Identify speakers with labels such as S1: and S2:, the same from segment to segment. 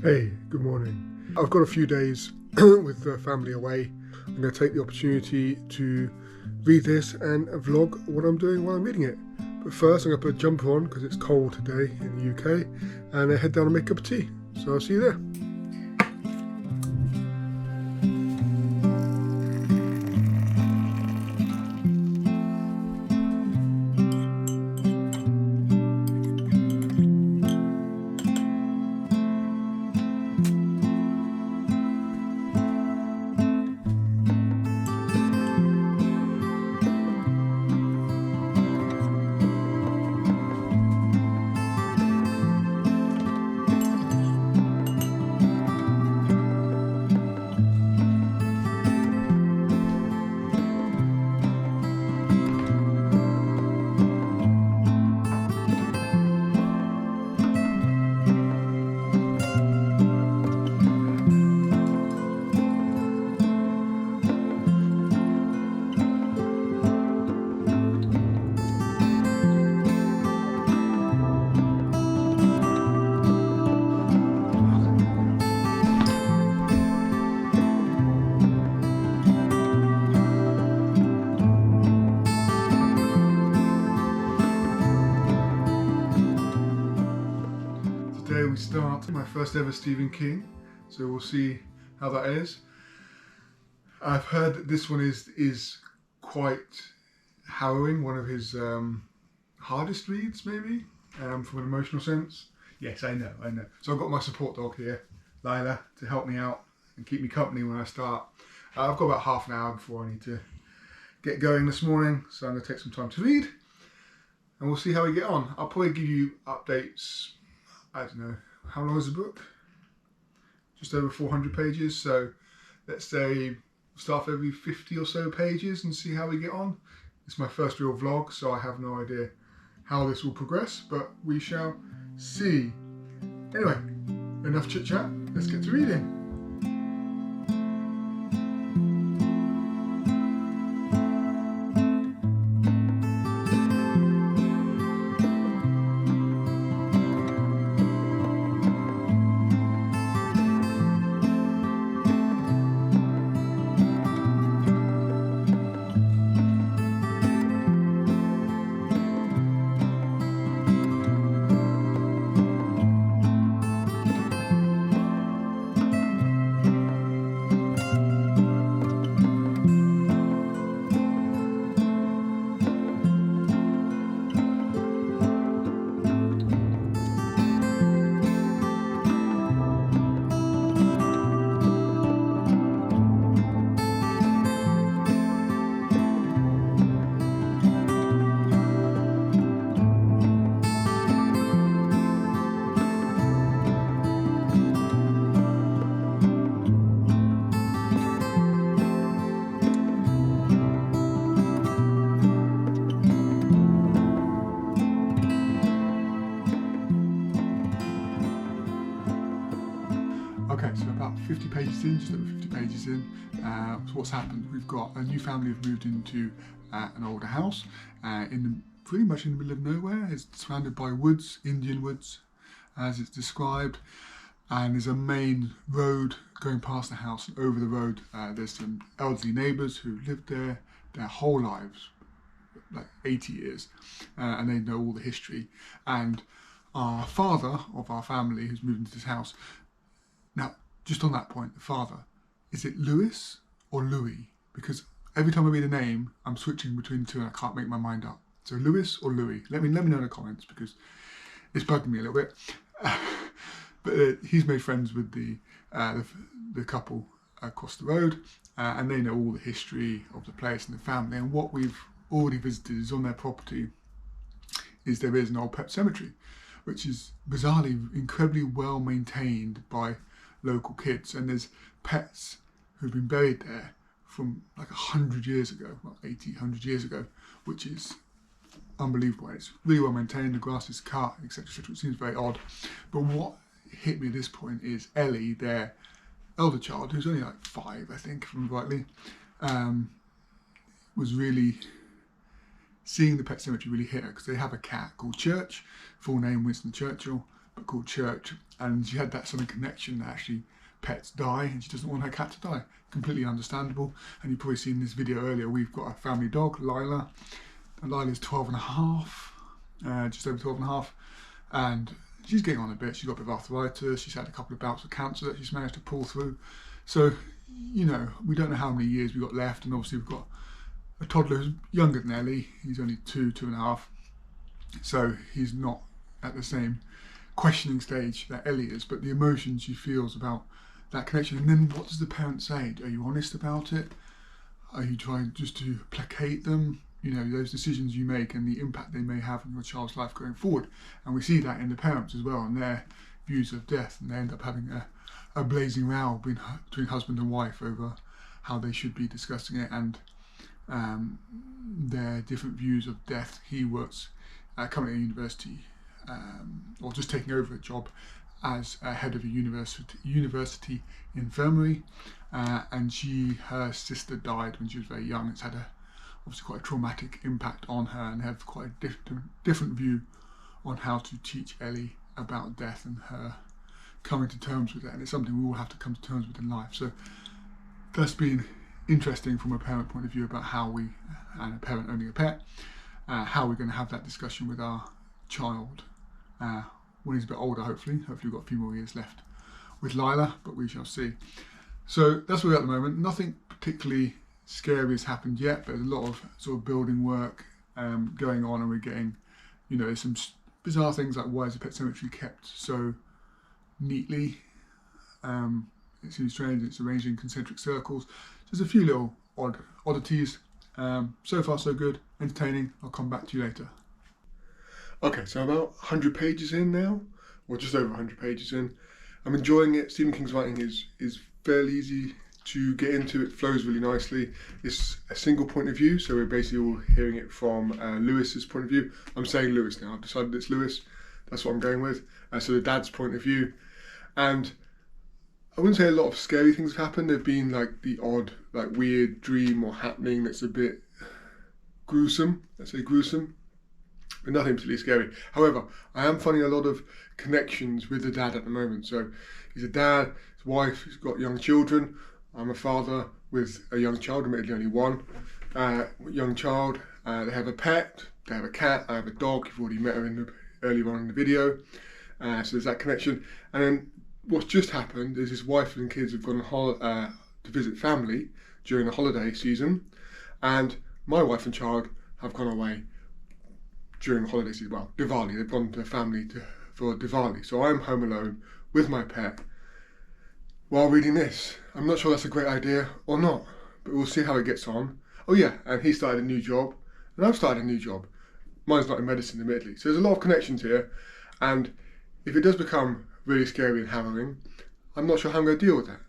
S1: Hey, good morning. I've got a few days with the family away. I'm going to take the opportunity to read this and vlog what I'm doing while I'm reading it. But first I'm going to put a jumper on because it's cold today in the UK and head down and make a cup of tea. So I'll see you there. Today we start my first ever Stephen King, so we'll see how that is. I've heard that this one is quite harrowing, one of his hardest reads maybe, from an emotional sense. Yes, I know. So I've got my support dog here, Lyla, to help me out and keep me company when I start. I've got about half an hour before I need to get going this morning, so I'm going to take some time to read and we'll see how we get on. I'll probably give you updates. I don't know, how long is the book? Just over 400 pages, so let's say start every 50 or so pages and see how we get on. It's my first real vlog, so I have no idea how this will progress, but we shall see. Anyway, enough chit chat, let's get to reading. Okay, so about 50 pages in, just over 50 pages in. So what's happened? We've got a new family who've moved into an older house pretty much in the middle of nowhere. It's surrounded by woods, Indian woods, as it's described, and there's a main road going past the house. And over the road, there's some elderly neighbours who lived there their whole lives, like 80 years, and they know all the history. And our father of our family who's moved into this house. Now, just on that point, the father, is it Lewis or Louis? Because every time I read a name, I'm switching between the two and I can't make my mind up. So Lewis or Louis? Let me know in the comments because it's bugging me a little bit. But he's made friends with the couple across the road, and they know all the history of the place and the family. And what we've already visited is on their property. There is an old pet cemetery, which is bizarrely incredibly well maintained by local kids, and there's pets who've been buried there from like 100 years ago, well 100 years ago, which is unbelievable. It's really well maintained, the grass is cut, etc, etc. It seems very odd. But what hit me at this point is Ellie, their elder child, who's only like 5, I think, if I remember rightly, was really seeing the Pet Sematary really hit her, because they have a cat called Church, full name Winston Churchill, but called Church, and she had that sort of connection that actually pets die and she doesn't want her cat to die. Completely understandable. And you've probably seen this video earlier, we've got a family dog, Lyla, and Lila's 12 and a half, just over 12 and a half, and she's getting on a bit. She's got a bit of arthritis, she's had a couple of bouts of cancer that she's managed to pull through. So, you know, we don't know how many years we've got left, and obviously we've got a toddler who's younger than Ellie. He's only 2.5, so he's not at the same questioning stage that Ellie is, but the emotion she feels about that connection. And then what does the parent say? Are you honest about it? Are you trying just to placate them? You know, those decisions you make and the impact they may have on your child's life going forward. And we see that in the parents as well, and their views of death, and they end up having a blazing row between husband and wife over how they should be discussing it, and their different views of death. He works currently at university, or just taking over a job as a head of a university infirmary, and her sister died when she was very young. It's had obviously quite a traumatic impact on her, and have quite a different view on how to teach Ellie about death and her coming to terms with it. And it's something we all have to come to terms with in life. So that's been interesting from a parent point of view about how we, and a parent owning a pet, how we're going to have that discussion with our child when he's a bit older, hopefully. Hopefully we've got a few more years left with Lyla, but we shall see. So that's where we're at the moment. Nothing particularly scary has happened yet, but there's a lot of sort of building work going on, and we're getting, you know, some bizarre things like, why is the Pet Sematary kept so neatly? It seems strange. It's arranged in concentric circles. There's a few little oddities. So far so good, entertaining. I'll come back to you later. Okay, so I'm about 100 pages in now, or just over 100 pages in. I'm enjoying it. Stephen King's writing is fairly easy to get into. It flows really nicely. It's a single point of view, so we're basically all hearing it from Lewis's point of view. I'm saying Lewis now. I've decided it's Lewis. That's what I'm going with. So the dad's point of view. And I wouldn't say a lot of scary things have happened. There've been like the odd, like weird dream or happening that's a bit gruesome. Let's say gruesome, but nothing particularly scary. However, I am finding a lot of connections with the dad at the moment. So he's a dad, his wife, he's got young children. I'm a father with a young child, admittedly only one young child. They have a pet, they have a cat, I have a dog. You've already met her earlier on in the video. So there's that connection. And then what's just happened is his wife and kids have gone to visit family during the holiday season, and my wife and child have gone away during the holiday season. Well, Diwali, they've gone to family for Diwali. So I'm home alone with my pet while reading this. I'm not sure that's a great idea or not, but we'll see how it gets on. Oh yeah, and he started a new job, and I've started a new job. Mine's not in medicine, admittedly. So there's a lot of connections here, and if it does become really scary and harrowing, I'm not sure how I'm going to deal with that.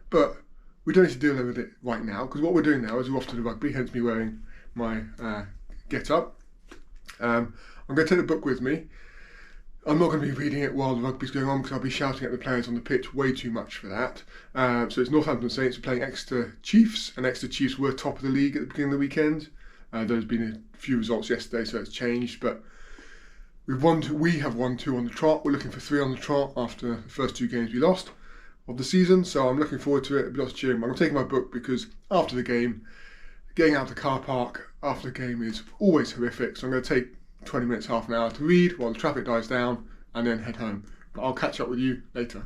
S1: But we don't need to deal with it right now, because what we're doing now is we're off to the rugby, hence me wearing my get-up. I'm going to take the book with me. I'm not going to be reading it while the rugby's going on, because I'll be shouting at the players on the pitch way too much for that. So it's Northampton Saints playing Exeter Chiefs, and Exeter Chiefs were top of the league at the beginning of the weekend. There's been a few results yesterday, so it's changed, but we have won 2 on the trot. We're looking for 3 on the trot after the first 2 games we lost of the season, so I'm looking forward to it. It'll be lots of cheering. I'm taking my book because after the game, getting out of the car park after the game is always horrific, so I'm going to take 20 minutes, half an hour to read while the traffic dies down, and then head home. But I'll catch up with you later.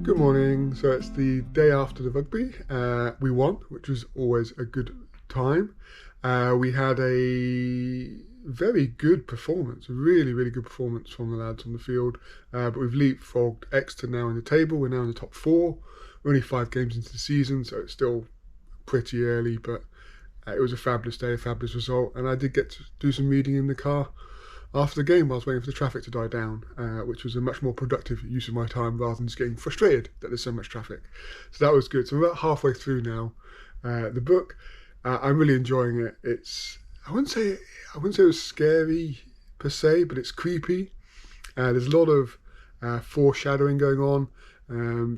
S1: Good morning. So it's the day after the rugby. We won, which was always a good time. We had a very good performance, a really, really good performance from the lads on the field. But we've leapfrogged Exeter now in the table. We're now in the top 4. We're only 5 games into the season, so it's still pretty early, but it was a fabulous day, a fabulous result. And I did get to do some reading in the car after the game while I was waiting for the traffic to die down, which was a much more productive use of my time rather than just getting frustrated that there's so much traffic. So that was good. So we're about halfway through now. The book, I'm really enjoying it. I wouldn't say it was scary per se, but it's creepy. There's a lot of foreshadowing going on,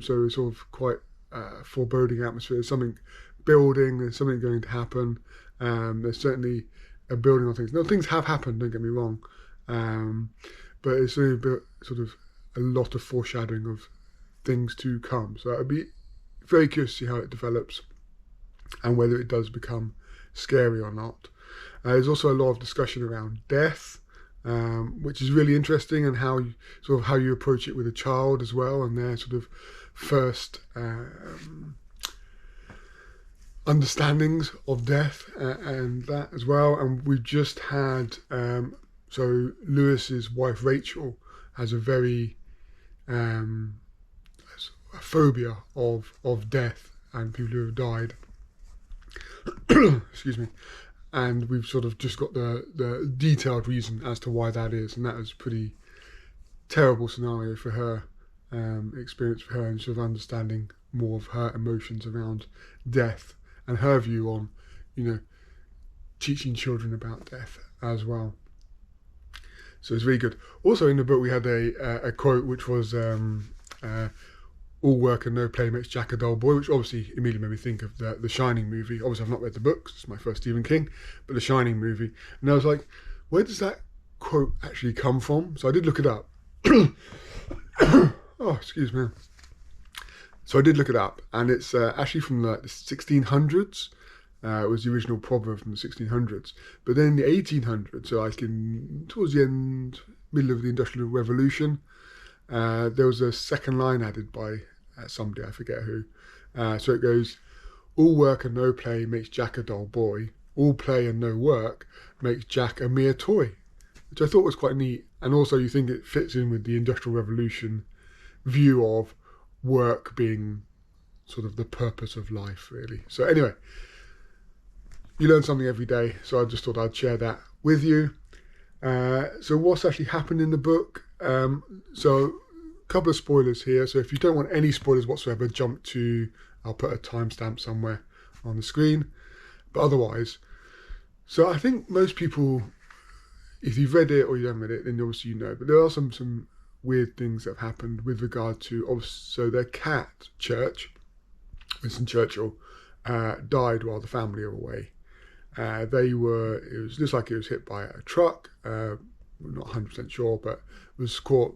S1: so it's sort of quite foreboding atmosphere. There's something building, there's something going to happen. There's certainly a building on things. No, things have happened, don't get me wrong, but it's really sort of a lot of foreshadowing of things to come. So I'd be very curious to see how it develops and whether it does become scary or not. There's also a lot of discussion around death, which is really interesting, and how you approach it with a child as well, and their sort of first understandings of death and that as well. And we just had so Lewis's wife Rachel has a very a phobia of death and people who have died. Excuse me. And we've sort of just got the detailed reason as to why that is, and that was a pretty terrible scenario for her, experience for her, and sort of understanding more of her emotions around death and her view on, teaching children about death as well. So it's really good. Also in the book we had a quote which was all work and no play makes Jack a dull boy, which obviously immediately made me think of the Shining movie. Obviously I've not read the books, it's my first Stephen King, but the Shining movie. And I was like, where does that quote actually come from? So I did look it up. Oh, excuse me. So I did look it up, and it's actually from the 1600s. It was the original proverb from the 1600s. But then in the 1800s, so towards the middle of the Industrial Revolution, there was a second line added by somebody, I forget who. So it goes, all work and no play makes Jack a dull boy. All play and no work makes Jack a mere toy, which I thought was quite neat. And also you think it fits in with the Industrial Revolution view of work being sort of the purpose of life, really. So anyway, you learn something every day, so I just thought I'd share that with you. So what's actually happened in the book? So a couple of spoilers here. So if you don't want any spoilers whatsoever, I'll put a timestamp somewhere on the screen. But otherwise, so I think most people, if you've read it or you haven't read it, then obviously you know. But there are some weird things that have happened with regard to, so their cat, Winston Churchill, died while the family were away. It looks like it was hit by a truck, we're not 100% sure, but was caught,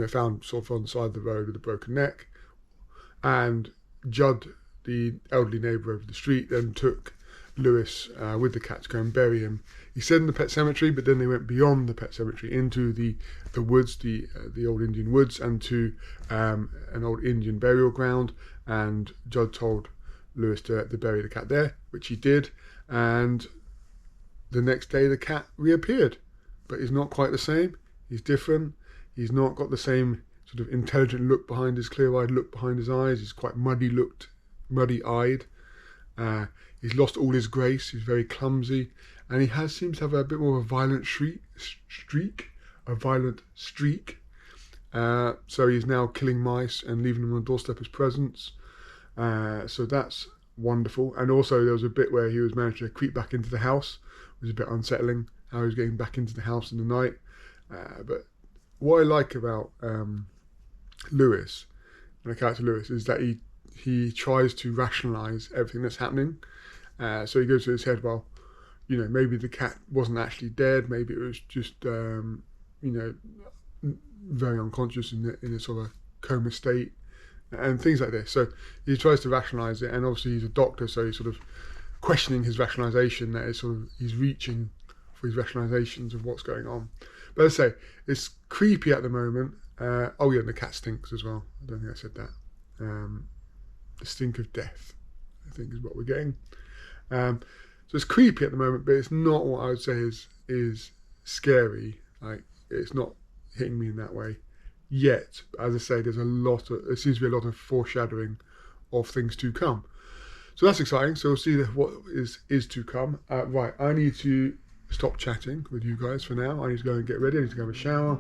S1: found sort of on the side of the road with a broken neck. And Judd, the elderly neighbour over the street, then took Lewis with the cat to go and bury him. He said in the Pet Sematary, but then they went beyond the Pet Sematary into the woods, the old Indian woods, and to an old Indian burial ground. And Judd told Lewis to bury the cat there, which he did. And the next day the cat reappeared, but he's not quite the same. He's different. He's not got the same sort of intelligent look behind his clear-eyed look behind his eyes. He's quite muddy-eyed. He's lost all his grace. He's very clumsy, and he seems to have a bit more of a violent streak. So he's now killing mice and leaving them on the doorstep as presents. So that's wonderful. And also there was a bit where he was managed to creep back into the house. It was a bit unsettling how he was getting back into the house in the night. But what I like about Lewis, and the character Lewis, is that he tries to rationalise everything that's happening. So he goes to his head, well, maybe the cat wasn't actually dead. Maybe it was just, very unconscious in a sort of coma state, and things like this. So he tries to rationalise it, and obviously he's a doctor, so he's sort of questioning his rationalisation. That is sort of, he's reaching for his rationalisations of what's going on. But as I say, it's creepy at the moment. And the cat stinks as well. I don't think I said that. The stink of death, I think, is what we're getting. So it's creepy at the moment, but it's not what I would say is scary. Like, it's not hitting me in that way yet. As I say, there seems to be a lot of foreshadowing of things to come. So that's exciting. So we'll see what is to come. Right, I need to stop chatting with you guys for now. I need to go and get ready. I need to go have a shower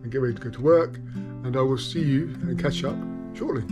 S1: and get ready to go to work. And I will see you and catch up shortly.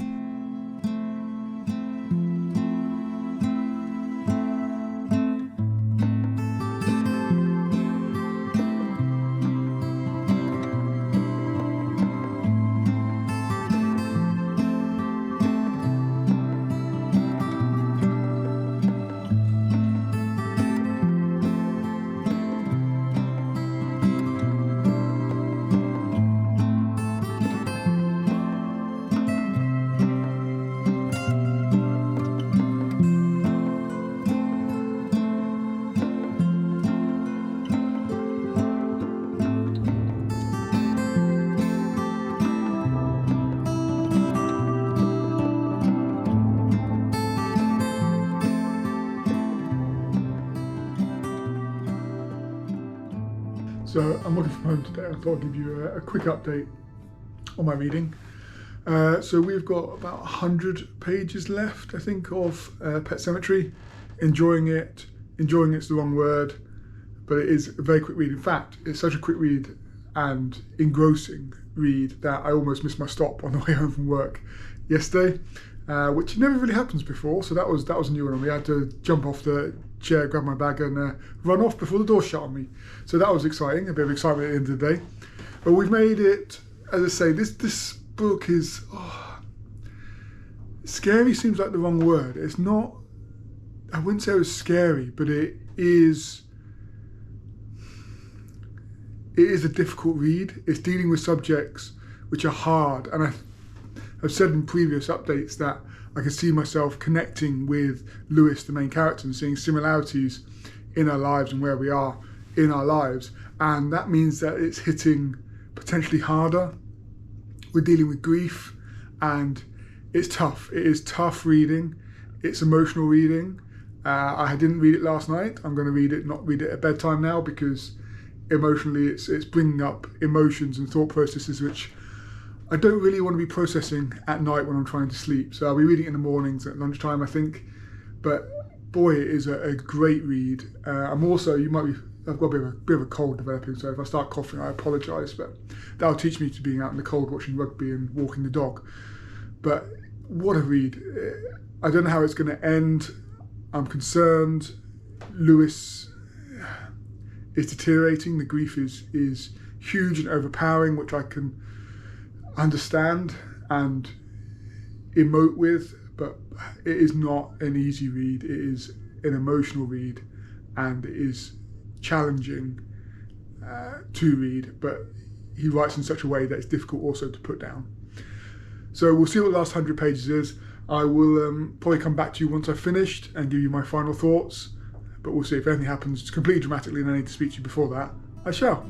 S1: So I'm working from home today. I thought I'd give you a quick update on my reading. So we've got about 100 pages left, I think, of Pet Sematary. Enjoying it. Enjoying it's the wrong word, but it is a very quick read. In fact, it's such a quick read and engrossing read that I almost missed my stop on the way home from work yesterday, which never really happens before. So that was a new one on me. I had to jump off the chair, grab my bag and run off before the door shut on me. So that was exciting, a bit of excitement at the end of the day. But we've made it, as I say, this book is, scary seems like the wrong word. It's not, I wouldn't say it was scary, but it is a difficult read. It's dealing with subjects which are hard, and I've said in previous updates that I can see myself connecting with Lewis, the main character, and seeing similarities in our lives and where we are in our lives. And that means that it's hitting potentially harder. We're dealing with grief, and it's tough. It is tough reading. It's emotional reading. I didn't read it last night. I'm going to not read it at bedtime now, because emotionally it's bringing up emotions and thought processes which I don't really want to be processing at night when I'm trying to sleep. So I'll be reading it in the mornings at lunchtime, I think. But boy, it is a great read. I've got a bit of a cold developing, so if I start coughing, I apologise. But that'll teach me to being out in the cold watching rugby and walking the dog. But what a read. I don't know how it's going to end. I'm concerned. Lewis is deteriorating. The grief is huge and overpowering, which I can understand and emote with, but it is not an easy read. It is an emotional read, and it is challenging to read, but he writes in such a way that it's difficult also to put down. So we'll see what the last 100 pages is. I will probably come back to you once I've finished and give you my final thoughts, but we'll see. If anything happens completely dramatically and I need to speak to you before that, I shall.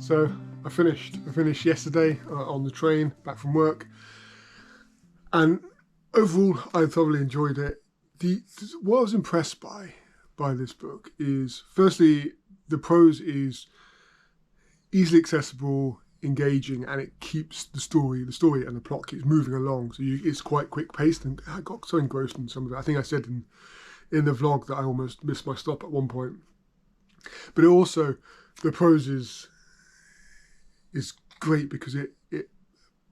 S1: So I finished yesterday on the train back from work, and overall I thoroughly enjoyed it. What I was impressed by this book is, firstly, the prose is easily accessible, engaging, and it keeps the story and the plot keeps moving along. So it's quite quick paced, and I got so engrossed in some of it. I think I said in the vlog that I almost missed my stop at one point. But also, the prose is great because it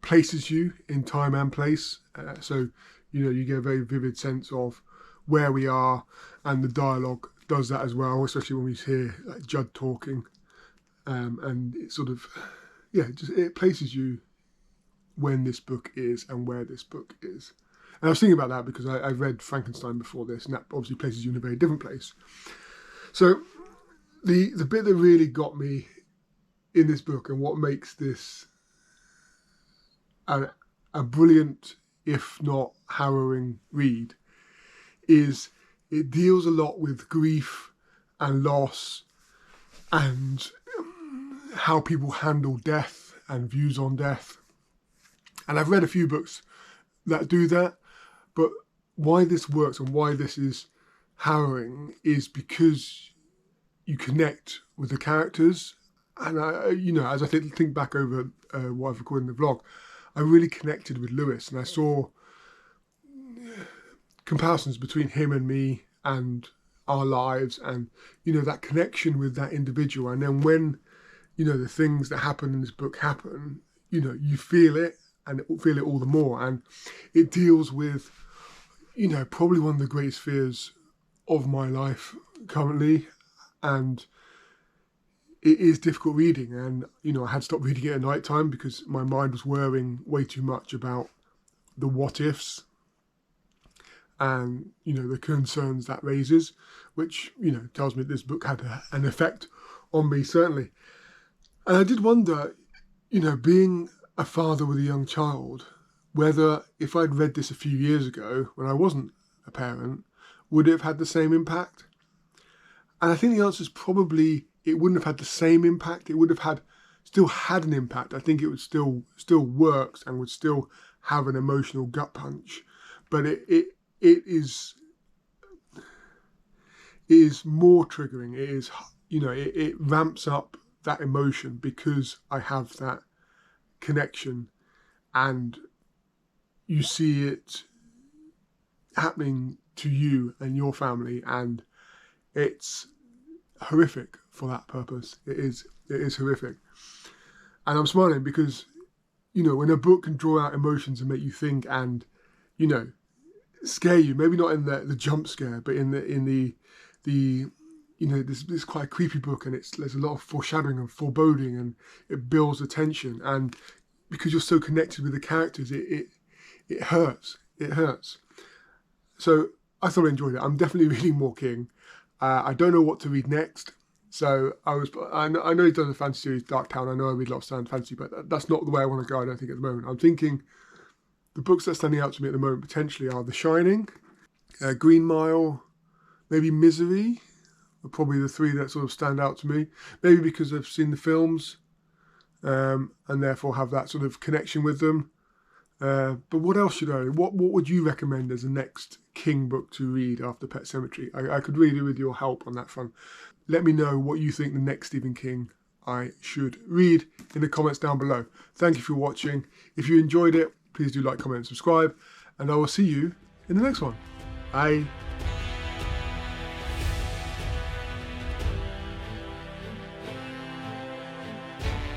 S1: places you in time and place. So you get a very vivid sense of where we are, and the dialogue does that as well, especially when we hear like Judd talking, and it sort of it places you when this book is and where this book is. And I was thinking about that because I read Frankenstein before this, and that obviously places you in a very different place. So the bit that really got me in this book, and what makes this a brilliant, if not harrowing read, is it deals a lot with grief and loss and how people handle death and views on death. And I've read a few books that do that, but why this works and why this is harrowing is because you connect with the characters. And as I think back over what I've recorded in the vlog, I really connected with Lewis, and I saw comparisons between him and me and our lives, and that connection with that individual. And then when the things that happen in this book happen, you feel it, and feel it all the more. And it deals with probably one of the greatest fears of my life currently, and it is difficult reading. And I had to stop reading it at night time because my mind was worrying way too much about the what ifs and the concerns that raises, which tells me this book had an effect on me, certainly. And I did wonder, being a father with a young child, whether if I'd read this a few years ago when I wasn't a parent, would it have had the same impact? And I think the answer is probably it wouldn't have had the same impact. It would have still had an impact. I think it would still works and would still have an emotional gut punch, but it is more triggering. It is, it ramps up that emotion because I have that connection, and you see it happening to you and your family, and it's horrific for that purpose. It is horrific. And I'm smiling because, when a book can draw out emotions and make you think and, scare you, maybe not in the jump scare, but in the this quite a creepy book, and there's a lot of foreshadowing and foreboding, and it builds the tension. And because you're so connected with the characters, it hurts. It hurts. So I thought I enjoyed it. I'm definitely reading more King. I don't know what to read next. So I know he's done the fantasy series Dark Town. I know I read a lot of standard fantasy, but that's not the way I want to go, I don't think, at the moment. I'm thinking the books that are standing out to me at the moment potentially are The Shining, Green Mile, maybe Misery, are probably the three that sort of stand out to me. Maybe because I've seen the films and therefore have that sort of connection with them. But what else should I? What would you recommend as the next King book to read after Pet Sematary? I could read it with your help on that front. Let me know what you think the next Stephen King I should read in the comments down below. Thank you for watching. If you enjoyed it, please do like, comment, and subscribe. And I will see you in the next one. Bye.